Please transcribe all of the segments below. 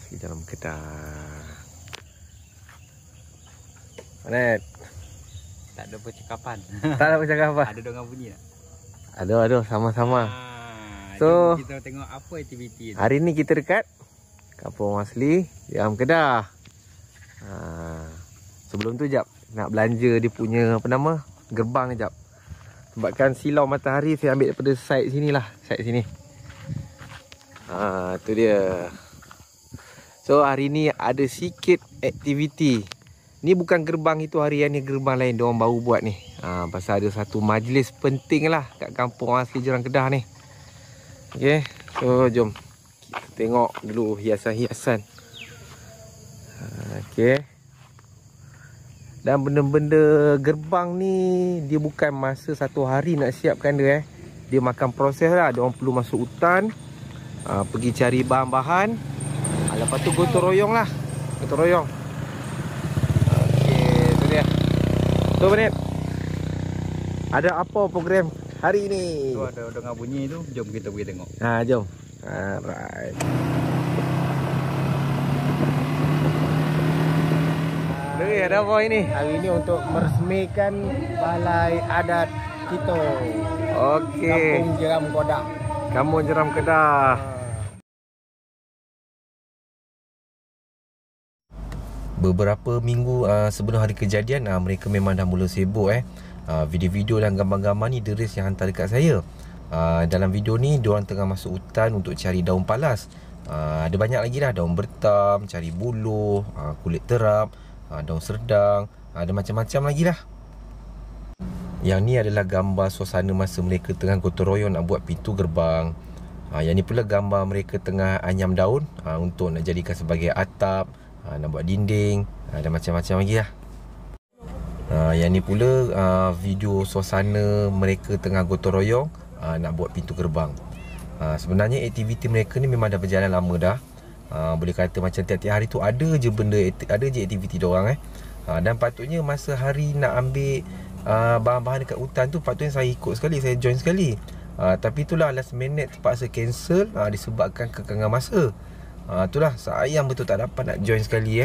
Asli Jeram Kedah. Manet. Tak ada percakapan. Tak ada percakapan. Ada dengar bunyi tak? Ada, sama-sama. So, kita tengok apa aktiviti ni. Hari ni kita dekat Kampung Asli Jeram Kedah. Sebelum tu jap nak belanja dia punya apa nama? Gerbang jap. Sebabkan silau matahari saya ambil daripada side sini lah, side sini. Tu dia. So hari ni ada sikit aktiviti. Ni bukan gerbang itu harian ni, gerbang lain diorang baru buat ni. Pasal ada satu majlis penting lah kat Kampung Asli Jeram Kedah ni. Okay, so jom kita tengok dulu hiasan-hiasan. Okay. Dan benda-benda gerbang ni dia bukan masa satu hari nak siapkan dia. Dia makan proses lah. Diorang perlu masuk hutan, pergi cari bahan-bahan, lepas tu gotong royong lah. Gotong royong. Okay, tu dia. So Manet, ada apa program hari ni? Tu ada dengar bunyi tu, jom kita pergi tengok. Jom. Alright. Lagi ada apa ini? Hari ini untuk meresmikan balai adat kita. Okey. Kampung Jeram Kedah. Kampung Jeram Kedah. Beberapa minggu sebelum hari kejadian, mereka memang dah mula sibuk video-video dan gambar-gambar ni Deris yang hantar dekat saya. Dalam video ni diorang tengah masuk hutan untuk cari daun palas. Ada banyak lagi lah, daun bertam, cari buluh, kulit terap, daun serdang, ada macam-macam lagi lah. Yang ni adalah gambar suasana masa mereka tengah gotong royong nak buat pintu gerbang. Yang ni pula gambar mereka tengah anyam daun untuk nak jadikan sebagai atap, nak buat dinding, ada macam-macam lagi lah. Yang ni pula video suasana mereka tengah gotong royong nak buat pintu gerbang. Sebenarnya aktiviti mereka ni memang dah berjalan lama dah. Boleh kata macam tiap-tiap hari tu ada je benda, ada je aktiviti diorang dan patutnya masa hari nak ambil bahan-bahan dekat hutan tu patutnya saya ikut sekali, saya join sekali. Tapi itulah last minute terpaksa cancel disebabkan kekangan masa. Itulah sayang betul tak dapat nak join sekali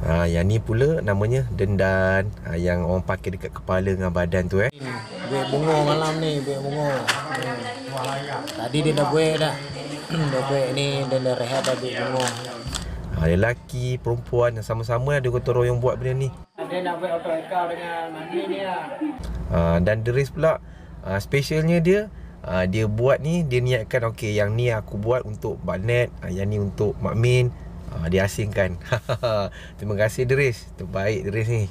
Yang ni pula namanya dendan, yang orang pakai dekat kepala dengan badan tu Buat bunga malam ni, buat bunga. Tadi dia dah buat dah. Dah buat ni, dia dah rehat dah buat bunga. Lelaki, perempuan sama-sama ada gotong royong buat benda ni. Dia nak buat auto ekor dengan mandi ni lah. Dan Deris pula specialnya dia buat ni, dia niatkan okey yang ni aku buat untuk Mak Net, yang ni untuk Mak Min. Dia asingkan. Terima kasih Deris, terbaik Deris ni.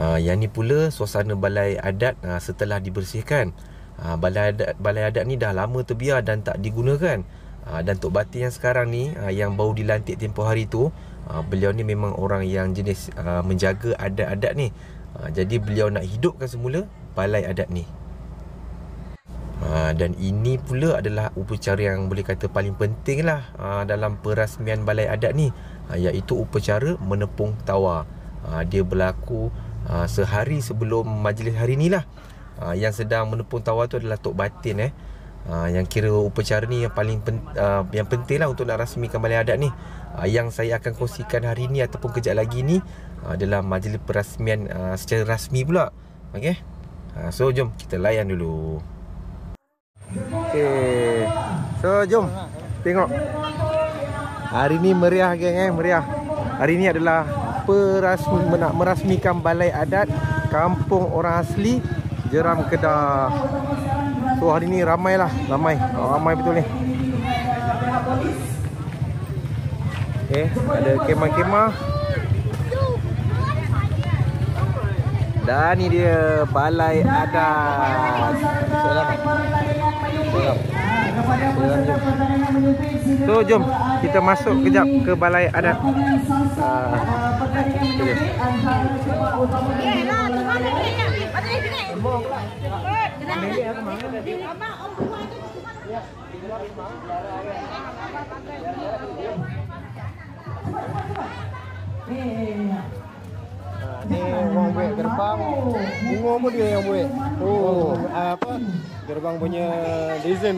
Yang ni pula suasana balai adat setelah dibersihkan. Balai adat ni dah lama terbiar dan tak digunakan. Dan Tok Batin yang sekarang ni yang baru dilantik tempoh hari tu, beliau ni memang orang yang jenis menjaga adat-adat ni. Jadi beliau nak hidupkan semula balai adat ni. Dan ini pula adalah upacara yang boleh kata paling penting lah dalam perasmian balai adat ni, iaitu upacara menepung tawa. Dia berlaku sehari sebelum majlis hari ni lah. Yang sedang menepung tawa tu adalah Tok Batin yang kira upacara ni yang paling yang penting lah untuk nak rasmikan balai adat ni. Yang saya akan kongsikan hari ni ataupun kejap lagi ni adalah majlis perasmian secara rasmi pula. Okay, so jom kita layan dulu. Okay, so jom tengok. Hari ni meriah geng meriah. Hari ni adalah merasmikan balai adat Kampung Orang Asli Jeram Kedah. So hari ni ramai betul ni. Okay, ada kemah-kemah. Dan ni dia balai adat. So jom kita masuk kejap ke balai adat. Ni orang buat gerbang, bunga pun dia yang buat. Oh, apa? Gerbang punya design.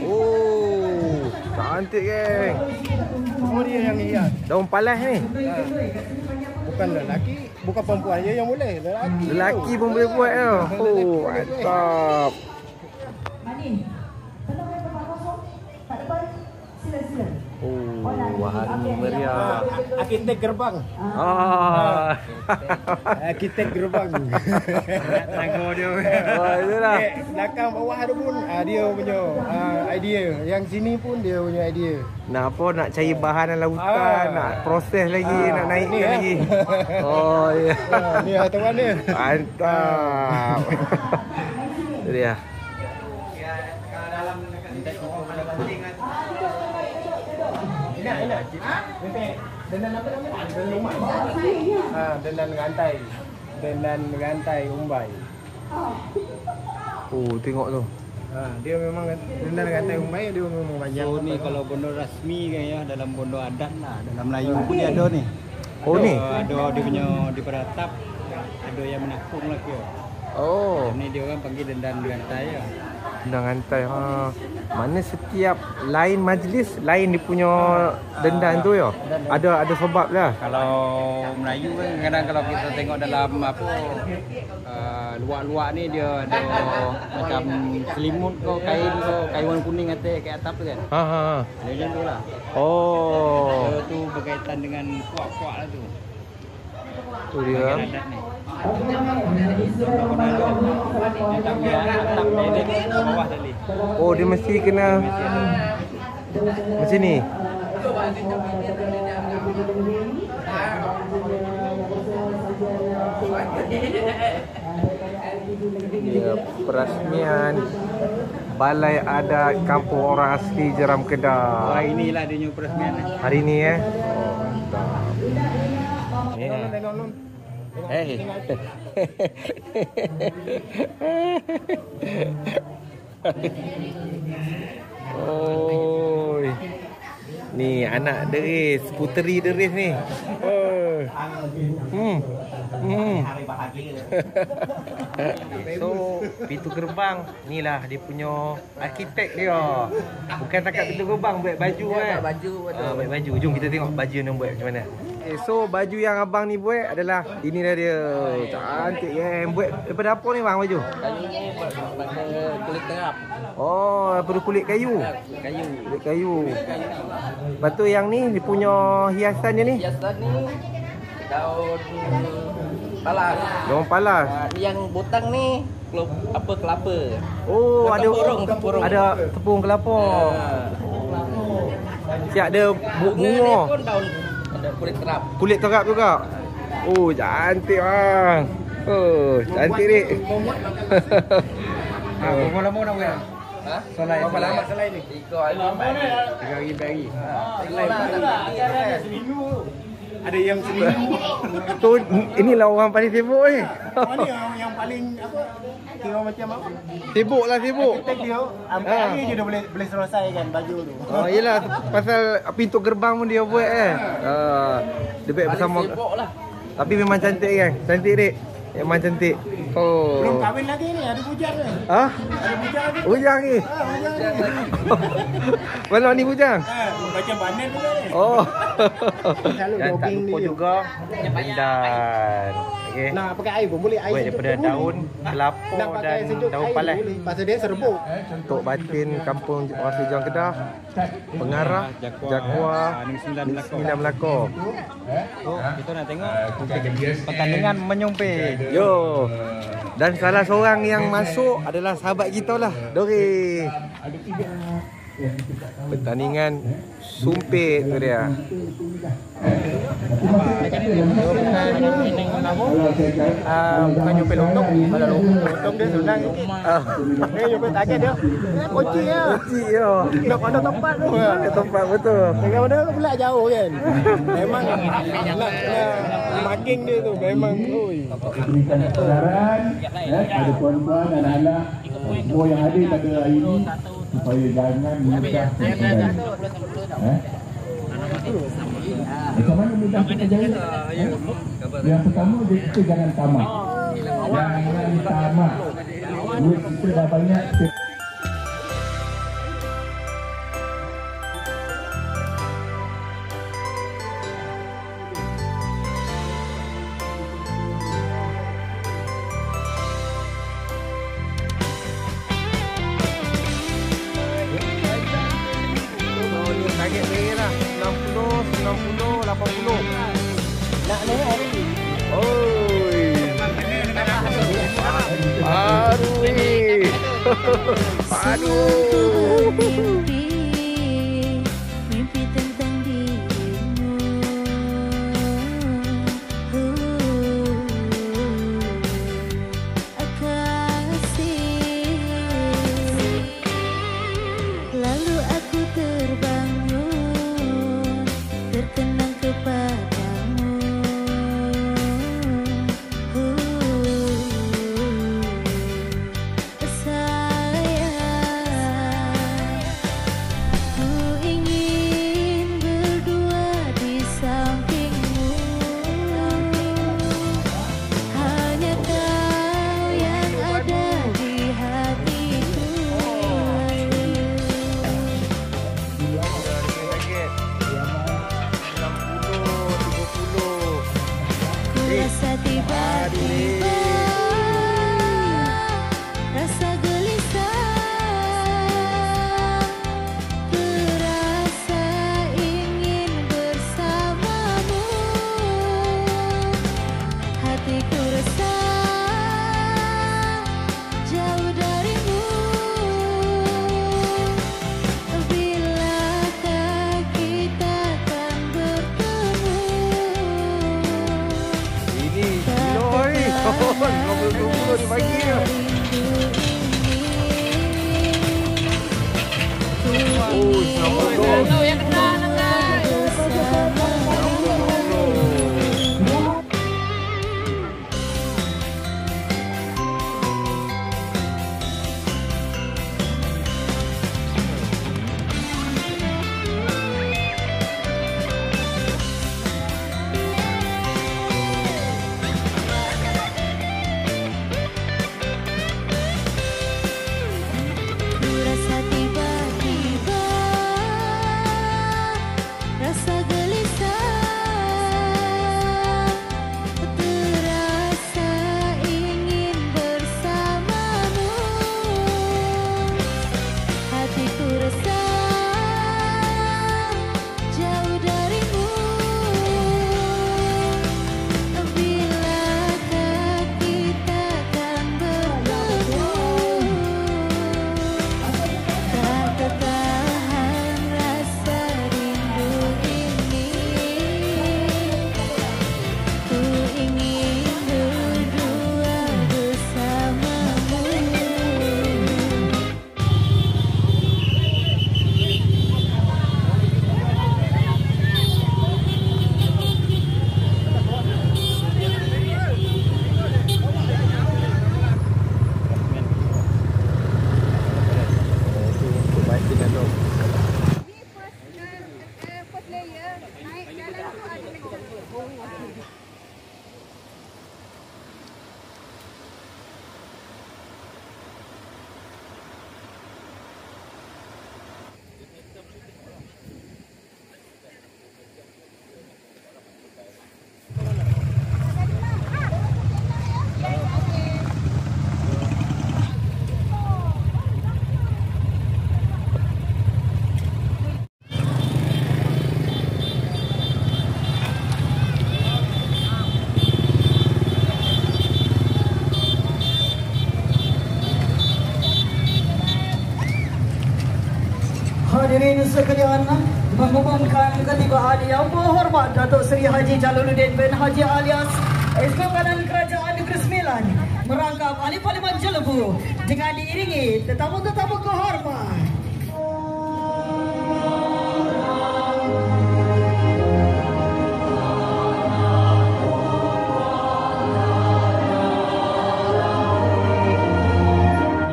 Oh, cantik geng. Semua dia yang hias. Daun palas ni. Bukan lelaki, bukan perempuan je yang boleh. Lelaki pun boleh buat tau. Oh, mantap. Oh, warna meriah. Arkitek gerbang. Arkitek gerbang. Tengok dia. Oh, itulah. Belakang bawah tu pun dia punya idea. Yang sini pun dia punya idea. Nak apa? Nak cari bahan dalam hutan, nak proses lagi, nak naikkan ni, lagi. Oh, ya. Ni tuan dia. Mantap. Itu dia. Enak. Dendan apa namanya? Dendan rumah. Dendan rantai. Dendan rantai umbai. Oh, tengok tu. Dia memang dendan rantai umbai, dia memang banyak. So ni kalau bondo rasmi kan ya, dalam bondo adat lah. Dalam Melayu pun dia ada ni. Oh, ni? Ada dia punya di peratap. Ada yang menakung lah kira. Oh, Ni dia orang panggil dendan rantai ya. dendang rantai. Mana setiap lain majlis lain dia punya dendan tu ya. Ada sebab lah. Kalau Melayu kan kadang kalau kita tengok dalam apa luar-luar ni dia ada macam selimut ke kain warna kuning atas kat atap tu kan. Dia macam tu lah. Oh, Dia tu berkaitan dengan kuak-kuak lah tu. tu dia. Adat ni. Macam dia atap pendek bawah tadi. Oh, dia mesti kena macam ni. Dia perasmian Balai Adat Kampung Orang Asli Jeram Kedah. Wah, inilah dia punya peresmian ni. Hari ni oh, mantap. Tengok nun. Oh, ni anak Deris, puteri Deris ni. So, pintu gerbang ni lah dia punya arkitek dia. Bukan takat pintu gerbang, buat baju kan. Buat baju. Jom kita tengok baju yang buat macam mana. Okay, so baju yang abang ni buat adalah inilah dia. Cantik kan. Buat daripada apa ni bang baju? Kayu ni buat kulit terap. Oh, daripada kulit kayu. Kulit kayu. Lepas tu yang ni dia punya hiasan dia ni. Hiasan ni daun palas. Daun palas. Yang botang ni kelapa. Oh, ada tempurung. Ada tepung kelapa. Siap ada bunga. Ni pun daun ada kulit terap. Kulit terap juga. Oh, cantik bang. Oh, cantik ni. Berapa lama nak buat? Selai. Berapa lama selai ni? 3 hari. 3 hari bagi. Seminggu. Ada yang seminggu. Tu inilah orang paling sibuk ni. Mana yang paling apa? Kira macam apa? Sibuklah sibuk. Arkitek dia 4 hari je dia boleh selesai kan baju tu. Oh, yelah pasal pintu gerbang pun dia buat kan. Dia buat bersama. Sibuk lah. Tapi memang cantik kan. Cantik dik. Memang cantik. Oh. Belum kahwin lagi ni, ada bujang ni. Ah? Ada bujang lagi. Bujang ni. Bujang ni. Mana ni bujang? Macam banan juga ni. Oh. Selalu Dan tak jogging lupa ni. juga dendan. Okey. Nak pakai air pun boleh. Air Buat sejuk daripada pun daun boleh. kelapa Nak pakai dan sejuk daun air palas. boleh. Pasal dia serbuk. Untuk batin kampung Orang Asli Jeram Kedah, pengarah Jakwa Negeri 9 Melaka. Kita nak tengok pertandingan menyumpit. Yo. Dan salah seorang yang masuk adalah sahabat kita lah, Dori. Pertandingan sumpit tu dia. Bukan nyumpit lontong. Kalau lontong dia senang. Dia nyumpit target dia. Kunci ya. Kecil yo. Nak pada tempat tu. Ke tempat betul. Dengan mana pula jauh kan. Memang nak marking dia tu memang oi. Kebenaran pada puan-puan dan anak semua yang hadir pada hari ini supaya jangan mudah tertinggal. Macam mana mudah kita jaya? Yang pertama, kita jangan tamak. Jangan tamak. Duit kita dah banyak. Target saya lah 60, 90, 80. Nak ni hari ni. Oi. Baru ni. Aduh. Mimpi tentang dirimu. Kasih. Lalu aku terbangun, terkenang kepadamu. Sayang, ku ingin berdua di sampingmu. Hanya kau yang ada di hatiku. Ku rasa tiba-tiba rasa gelisah, terasa ingin bersamamu. Hatiku resah jauh darimu. Bilakah kita akan bertemu? Ini kilo ni. 50 dibagi ya. Oh, 90. Yang kena. Ku rasa tiba-tiba rasa gelisah, terasa ingin bersamamu. Hatiku resah jauh darimu. Bilakah kita akan bertemu? Tak tertahan rasa rindu ini. Ku ingin berdua bersamamu. First layer naik jalan tu ada lagi satu. Hadirin sekalian, mengumumkan ketibaan yang berhormat Datuk Seri Haji Jalaluddin bin Haji alias Ex-Pimpinan Kerajaan Negeri Sembilan merangkap Ahli Parlimen Jelebu dengan diiringi tetamu-tetamu kehormat.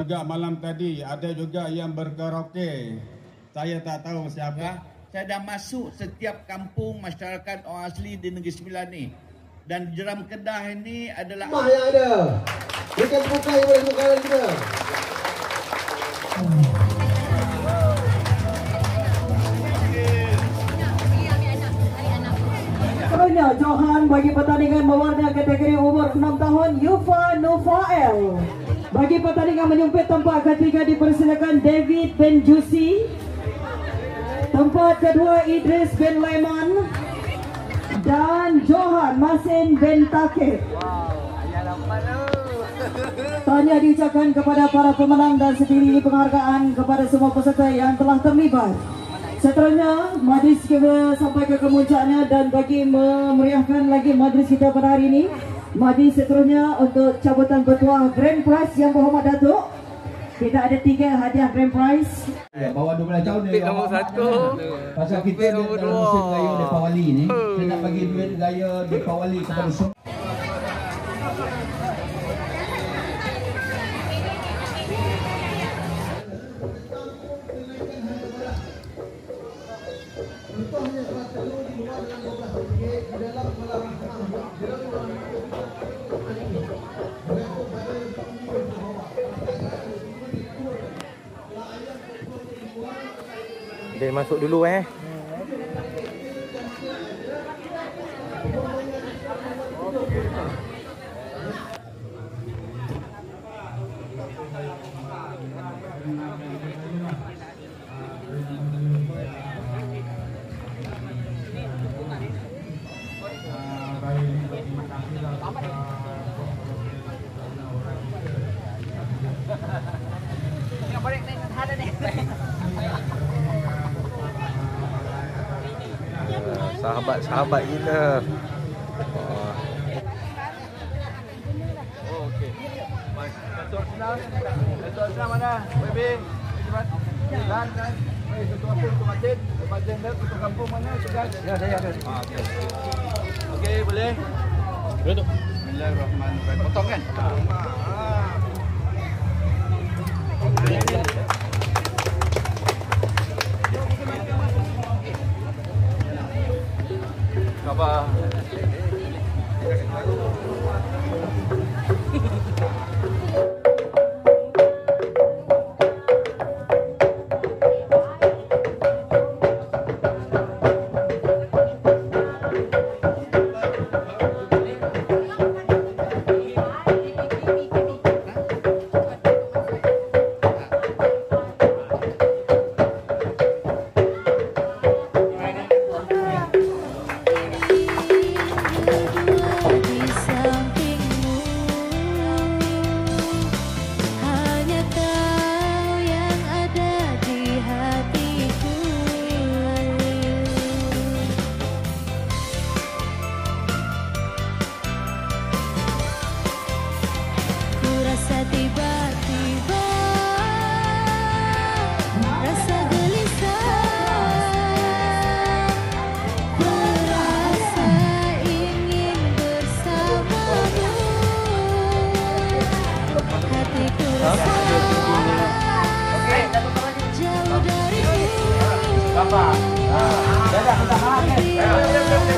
Juga malam tadi ada juga yang berkaraoke. Saya tak tahu siapa. saya dah masuk setiap kampung masyarakat orang asli di Negeri Sembilan ni. Dan Jeram Kedah ini adalah rumah yang ada. Bukan buka yang boleh buka kita. Seterusnya Johan bagi pertandingan mewarna kategori umur 6 tahun Yufa Nufael. Bagi pertandingan menyumpit tempat ketiga dipersilakan David bin Jusi. Tempat kedua Idris bin Laiman dan Johan Masin bin Takib. Tahniah diucapkan kepada para pemenang dan sendiri penghargaan kepada semua peserta yang telah terlibat. Seterusnya majlis kita sampai ke kemuncaknya dan bagi memeriahkan lagi majlis kita pada hari ini, majlis seterusnya untuk cabutan bertuah Grand Prize yang berhormat Datuk. Kita ada 3 hadiah Grand Prize. Bawah 12 tahun dia nombor 1. Pasal kita dalam musim gaya Deepawali ni, saya nak bagi duit gaya Deepawali kepada semua. Dia masuk dulu Sahabat-sahabat kita. Okey. Datuk senang mana? Baby. Dan satu kampung tu Matin. Matin dah satu kampung mana? Sudah. Ya, saya ada. Okey. Okey, boleh. Boleh tu. Bismillahirrahmanirrahim. Potong kan? Khabar. Dadah, kita makan.